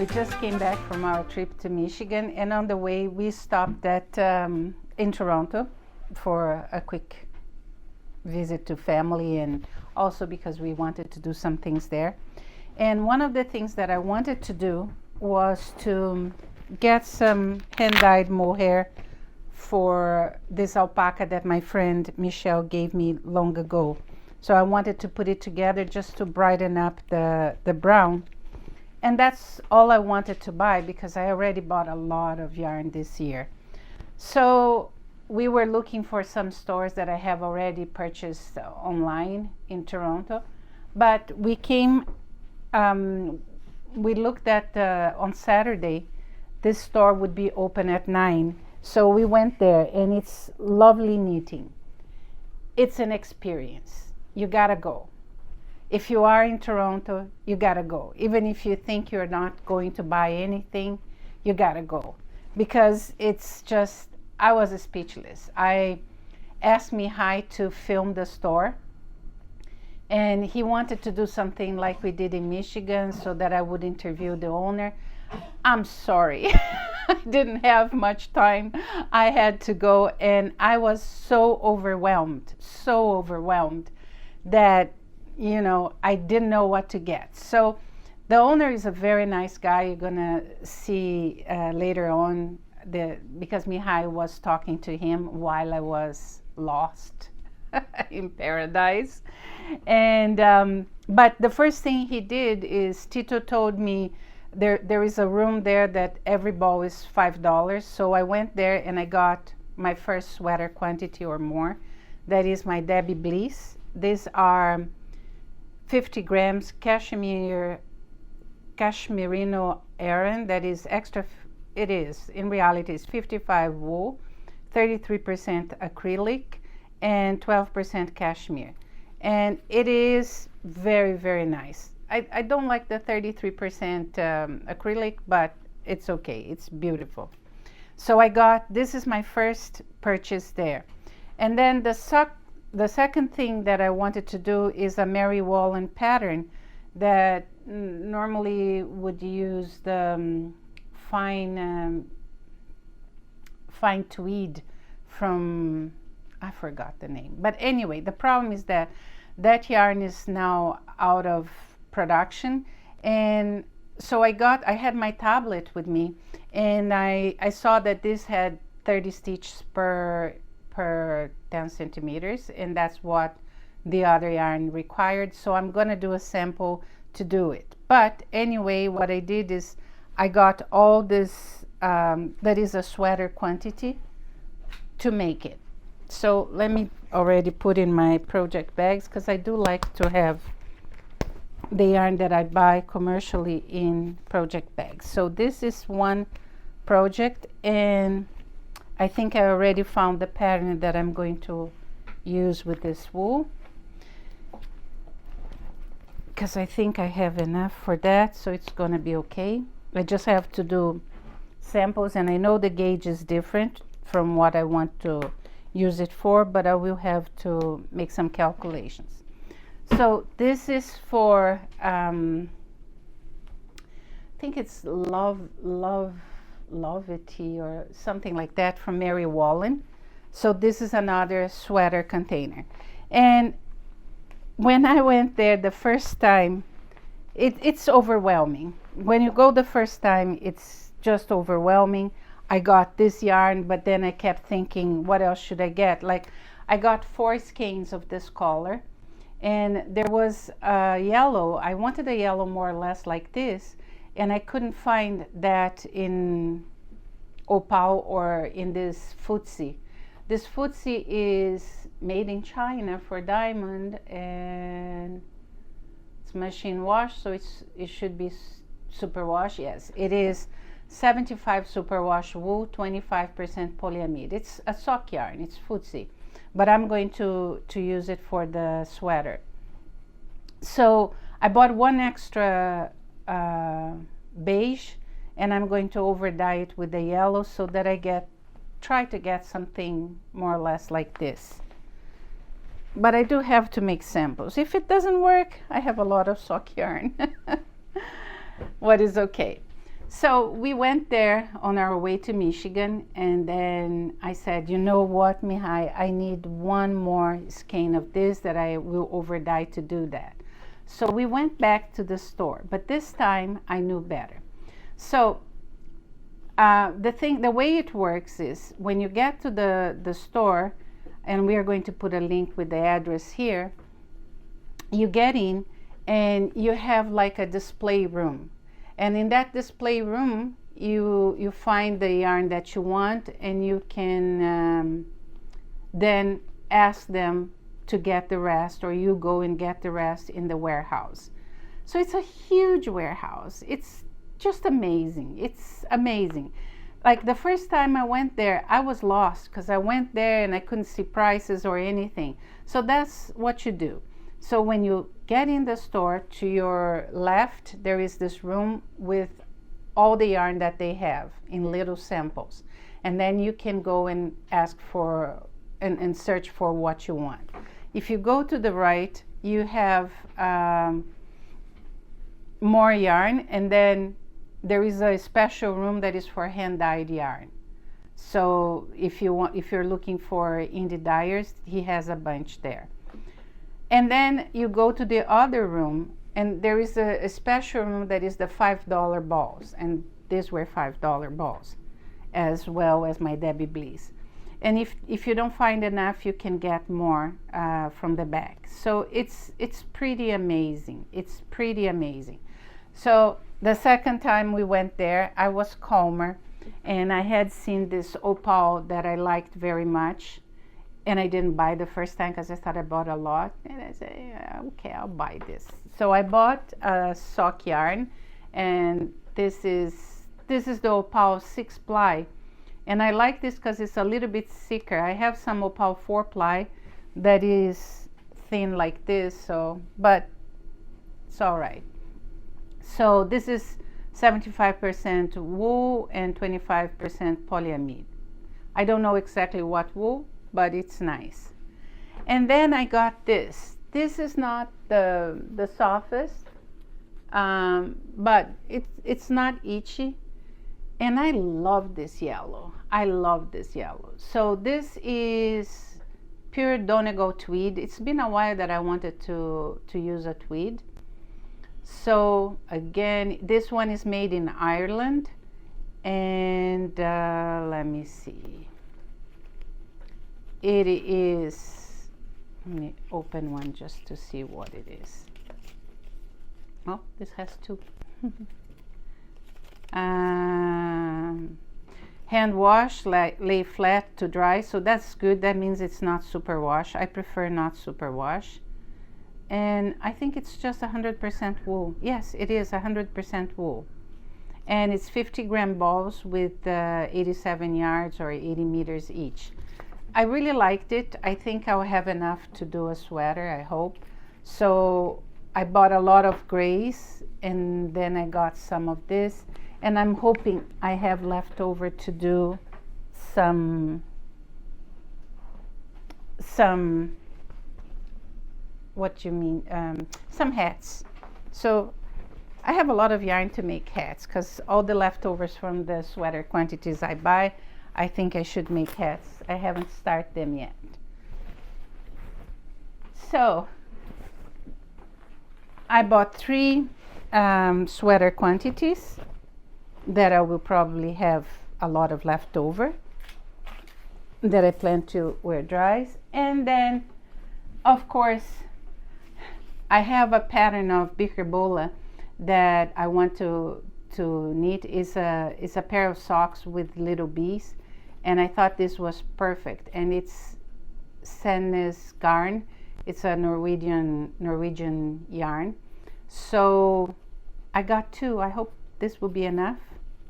We just came back from our trip to Michigan, and on the way we stopped at in Toronto for a quick visit to family, and also because we wanted to do some things there. And one of the things that I wanted to do was to get some hand-dyed mohair for this alpaca that my friend Michelle gave me long ago. So I wanted to put it together just to brighten up the brown. And that's all I wanted to buy because I already bought a lot of yarn this year. So we were looking for some stores that I have already purchased online in Toronto. But we came, we looked at, on Saturday, this store would be open at 9. So we went there, and it's lovely knitting. It's an experience. You gotta go. If you are in Toronto, you gotta go. Even if you think you're not going to buy anything, you gotta go. Because it's just, I was speechless. I asked Mihai to film the store, and he wanted to do something like we did in Michigan so that I would interview the owner. I'm sorry, I didn't have much time. I had to go, and I was so overwhelmed that, you know, I didn't know what to get. So the owner is a very nice guy. You're gonna see later on, because Mihai was talking to him while I was lost in paradise. And but the first thing he did is Tito told me there is a room there that every ball is $5. So I went there and I got my first sweater quantity or more. That is my Debbie Bliss. These are 50 grams Cashmerino Aran. That is extra. It is, in reality, it's 55 wool, 33% acrylic, and 12% cashmere. And it is very, very nice. I don't like the 33% acrylic, but it's okay. It's beautiful. So I got, this is my first purchase there. And then the second thing that I wanted to do is a Mary Wallen pattern that normally would use the fine tweed from, I forgot the name. But anyway, the problem is that that yarn is now out of production. And so I had my tablet with me, and I saw that this had 30 stitches per 10 centimeters, and that's what the other yarn required. So I'm gonna do a sample to do it. But anyway, what I did is I got all this, that is a sweater quantity to make it. So let me already put in my project bags, because I do like to have the yarn that I buy commercially in project bags. So this is one project, and I think I already found the pattern that I'm going to use with this wool, because I think I have enough for that, so it's going to be okay. I just have to do samples, and I know the gauge is different from what I want to use it for, but I will have to make some calculations. So this is for, I think it's Lovity or something like that from Mary Wallen. So this is another sweater container. And when I went there the first time, it's overwhelming. When you go the first time, it's just overwhelming. I got this yarn, but then I kept thinking, what else should I get? Like, I got 4 skeins of this color, and there was a yellow. I wanted a yellow more or less like this, and I couldn't find that in Opal or in this Footsie. This Footsie is made in China for diamond, and it's machine wash, so it should be superwash. Yes, it is 75 superwash wool, 25% polyamide. It's a sock yarn, it's Footsie, but I'm going to use it for the sweater. So I bought one extra beige, and I'm going to over dye it with the yellow so that I try to get something more or less like this. But I do have to make samples. If it doesn't work, I have a lot of sock yarn. What is okay. So we went there on our way to Michigan, and then I said, you know what, Mihai, I need one more skein of this, that I will overdye to do that. So we went back to the store, but this time I knew better. So the way it works is, when you get to the store, and we are going to put a link with the address here, you get in and you have like a display room. And in that display room, you find the yarn that you want, and you can then ask them to get the rest, or you go and get the rest in the warehouse. So it's a huge warehouse. It's just amazing. It's amazing. Like the first time I went there, I was lost because I went there and I couldn't see prices or anything. So that's what you do. So when you get in the store, to your left, there is this room with all the yarn that they have in little samples. And then you can go and ask for and search for what you want. If you go to the right, you have more yarn, and then there is a special room that is for hand-dyed yarn. So if you're looking for indie dyers, he has a bunch there. And then you go to the other room, and there is a special room that is the $5 balls, and these were $5 balls, as well as my Debbie Bliss. And if you don't find enough, you can get more from the back. So it's pretty amazing. It's pretty amazing. So the second time we went there, I was calmer, and I had seen this opal that I liked very much. And I didn't buy the first time because I thought I bought a lot. And I said, yeah, okay, I'll buy this. So I bought a sock yarn, and this is the opal 6-ply. And I like this because it's a little bit thicker. I have some opal 4-ply that is thin like this, but it's all right. So this is 75% wool and 25% polyamide. I don't know exactly what wool, but it's nice. And then I got this. This is not the softest, but it's not itchy. And I love this yellow. I love this yellow. So this is pure Donegal tweed. It's been a while that I wanted to use a tweed. So again, this one is made in Ireland. And let me see. It is, let me open one just to see what it is. Oh, this has two. Hand wash, lay flat to dry, so that's good. That means it's not super wash. I prefer not super wash. And I think it's just 100% wool. Yes, it is 100% wool. And it's 50-gram balls with 87 yards or 80 meters each. I really liked it. I think I'll have enough to do a sweater, I hope. So I bought a lot of grays, and then I got some of this. And I'm hoping I have left over to do some what you mean, some hats. So I have a lot of yarn to make hats, because all the leftovers from the sweater quantities I buy, I think I should make hats. I haven't started them yet. So I bought 3 sweater quantities that I will probably have a lot of leftover that I plan to wear dries. And then, of course, I have a pattern of bicarbonate that I want to knit. It's a pair of socks with little bees, and I thought this was perfect. And it's Sandnes garn. It's a Norwegian yarn. So I got 2. I hope this will be enough.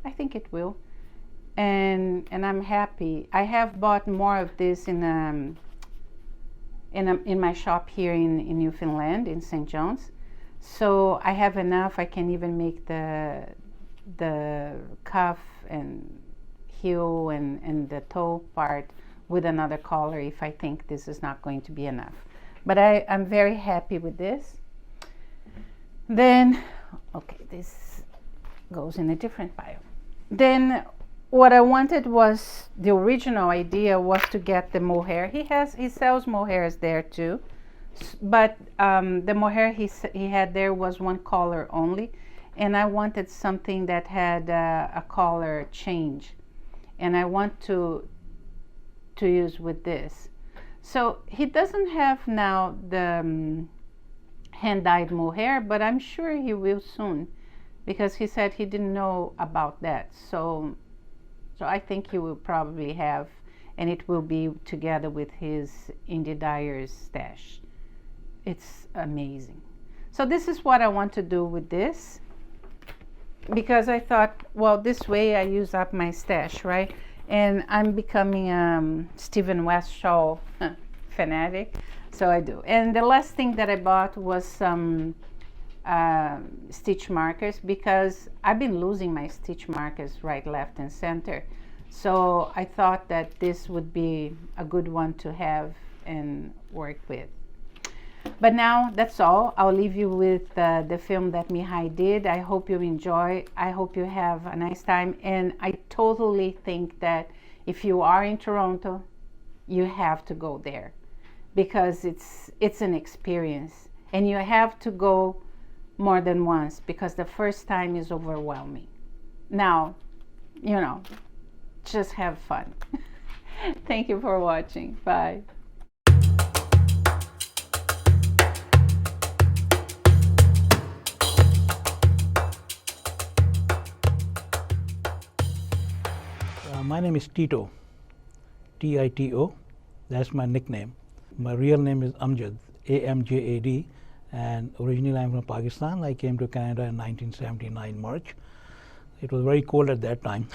I think it will. And I'm happy. I have bought more of this in my shop here in Newfoundland, in St. John's. So I have enough. I can even make the cuff and heel and the toe part with another collar if I think this is not going to be enough. But I'm very happy with this. Then, okay, goes in a different pile. Then what I wanted was, the original idea was to get the mohair. He sells mohairs there too, but the mohair he had there was one color only, and I wanted something that had a color change, and I want to use with this. So he doesn't have now the hand-dyed mohair, but I'm sure he will soon, because he said he didn't know about that. So I think he will probably have, and it will be together with his Indie Dyer's stash. It's amazing. So this is what I want to do with this, because I thought, well, this way I use up my stash, right? And I'm becoming Stephen West Shaw fanatic, so I do. And the last thing that I bought was some stitch markers, because I've been losing my stitch markers right, left, and center. So I thought that this would be a good one to have and work with. But now that's all. I'll leave you with the film that Mihai did. I hope you enjoy. I hope you have a nice time. And I totally think that if you are in Toronto, you have to go there, because it's an experience, and you have to go more than once, because the first time is overwhelming. Now, you know, just have fun. Thank you for watching. Bye. My name is Tito, T-I-T-O. That's my nickname. My real name is Amjad, A-M-J-A-D, and originally I'm from Pakistan. I came to Canada in 1979 March. It was very cold at that time.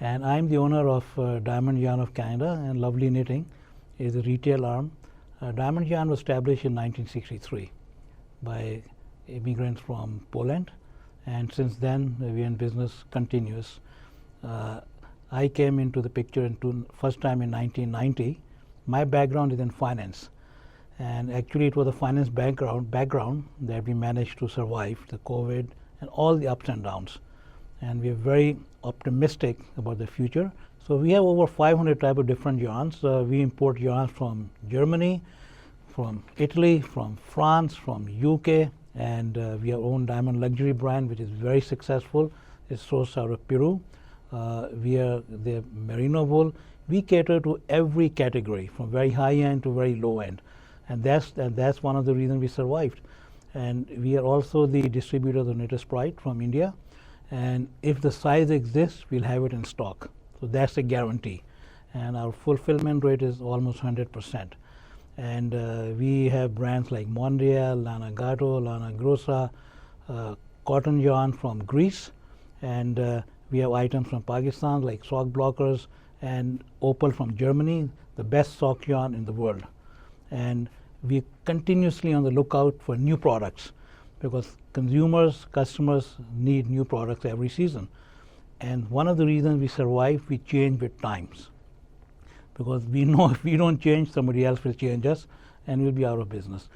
And I'm the owner of Diamond Yarn of Canada, and Lovely Knitting is a retail arm. Diamond Yarn was established in 1963 by immigrants from Poland, and since then we're in business continuous. I came into the picture first time in 1990. My background is in finance, and actually it was a finance background that we managed to survive the COVID and all the ups and downs. And we are very optimistic about the future. So we have over 500 type of different yarns. We import yarns from Germany, from Italy, from France, from UK, and we have our own diamond luxury brand, which is very successful. It's sourced out of Peru. We are the merino wool. We cater to every category, from very high end to very low end, and that's one of the reasons we survived. And we are also the distributor of the Knitter's Pride from India, and if the size exists, we'll have it in stock. So that's a guarantee, and our fulfillment rate is almost 100%. And we have brands like Mondial, Lana Gato, Lana Grossa, cotton yarn from Greece, and we have items from Pakistan like sock blockers, and Opal from Germany, the best sock yarn in the world. And we're continuously on the lookout for new products, because customers need new products every season. And one of the reasons we survive, we change with times, because we know if we don't change, somebody else will change us and we'll be out of business.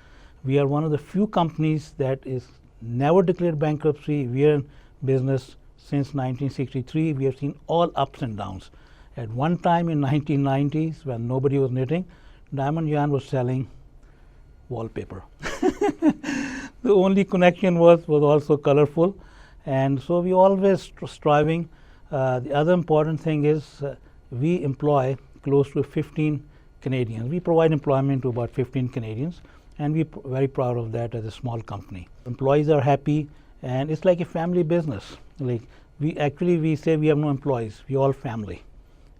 We are one of the few companies that is never declared bankruptcy. We are in business since 1963. We have seen all ups and downs. At one time in 1990s, when nobody was knitting, Diamond Yarn was selling wallpaper. The only connection was also colorful, and so we always striving. The other important thing is we employ close to 15 Canadians. We provide employment to about 15 Canadians, and we're very proud of that as a small company. Employees are happy, and it's like a family business. Like we say we have no employees, we all family,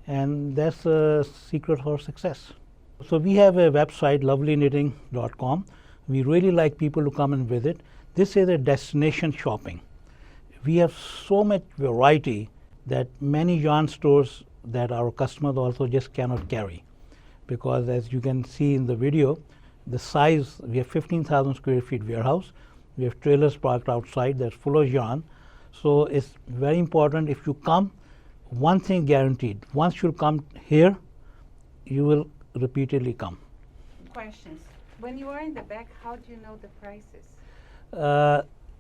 and that's a secret for success. So we have a website, lovelyknitting.com. We really like people to come and visit. This is a destination shopping. We have so much variety that many yarn stores that our customers also just cannot carry, because as you can see in the video, the size, we have 15,000 square feet warehouse. We have trailers parked outside that's full of yarn. So it's very important, if you come, one thing guaranteed, once you come here, you will repeatedly come. Questions. When you are in the back, how do you know the prices?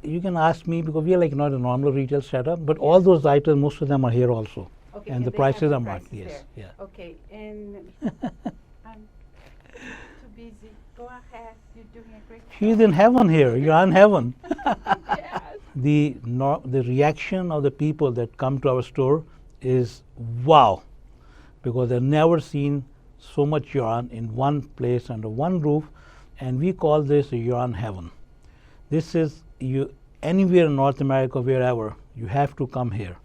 You can ask me because we are like not a normal retail setup, but all those items, most of them are here also. Okay, And the they have prices are marked, prices yes, there. yeah. Okay, and I'm too busy. Go ahead. You're doing a great job. She's in heaven here. You're in heaven. Yes. The reaction of the people that come to our store is wow, because they've never seen so much yarn in one place under one roof, and we call this a yarn heaven. This is you anywhere in North America, wherever you have to come here.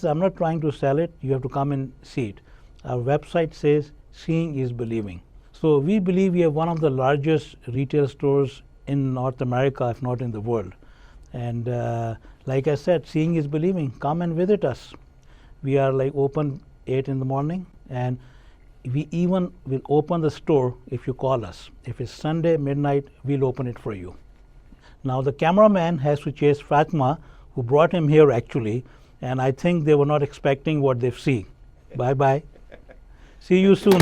I'm not trying to sell it. You have to come and see it. Our website says seeing is believing. So we believe we have one of the largest retail stores in North America, if not in the world. And like I said, seeing is believing. Come and visit us. We are like open 8 in the morning, and we even will open the store if you call us. If it's Sunday midnight, we'll open it for you. Now the cameraman has to chase Fátima, who brought him here actually, and I think they were not expecting what they've seen. Bye bye. See you soon.